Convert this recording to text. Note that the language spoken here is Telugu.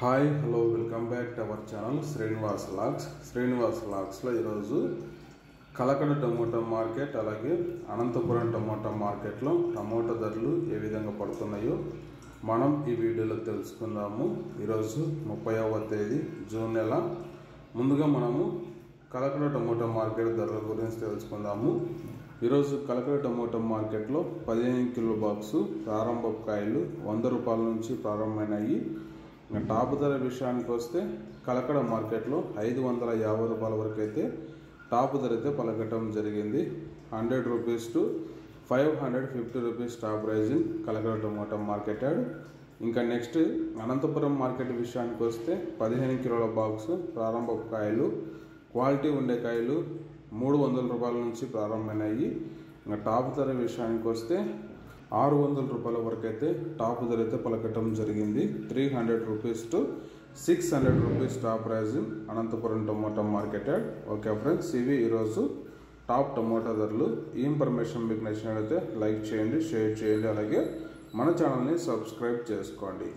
Hi hello welcome back to our channel Srinivas వ్లాగ్స్లో ఈరోజు కలకడ టమోటా మార్కెట్ అలాగే అనంతపురం టమోటా మార్కెట్లో టమోటా ధరలు ఏ విధంగా పడుతున్నాయో మనం ఈ వీడియోలో తెలుసుకుందాము. ఈరోజు 30వ తేదీ జూన్ నెల. ముందుగా మనము కలకడ టమోటా మార్కెట్ ధరల గురించి తెలుసుకుందాము. ఈరోజు కలకడ టమోటా మార్కెట్లో 15 కిలో బాక్సు ప్రారంభ కాయలు 100 రూపాయల నుంచి ప్రారంభమైనాయి. టాప్ ధర విషయానికి వస్తే కలకడ మార్కెట్లో 550 రూపాయల వరకు అయితే టాప్ ధర అయితే పలకటం జరిగింది. 100 rupees to 550 rupees top price in Kalakada tomato market yard. ఇంకా నెక్స్ట్ అనంతపురం మార్కెట్ విషయానికి వస్తే 15 కిలోల బాక్సు ప్రారంభ కాయలు క్వాలిటీ ఉండే కాయలు 300 రూపాయల నుంచి ప్రారంభమైనాయి. ఇంకా టాప్ ధర విషయానికి వస్తే 600 రూపాయల వరకు అయితే టాప్ ధర అయితే పలకటం జరిగింది. 300 rupees to 600 rupees top price Anantapuram tomato market yard. Okay friends, ఇవి ఈరోజు టాప్ టమోటా ధరలు. ఈ ఇన్ఫర్మేషన్ మీకు నచ్చినట్లయితే లైక్ చేయండి, షేర్ చేయండి, అలాగే మన ఛానల్ని సబ్స్క్రైబ్ చేసుకోండి.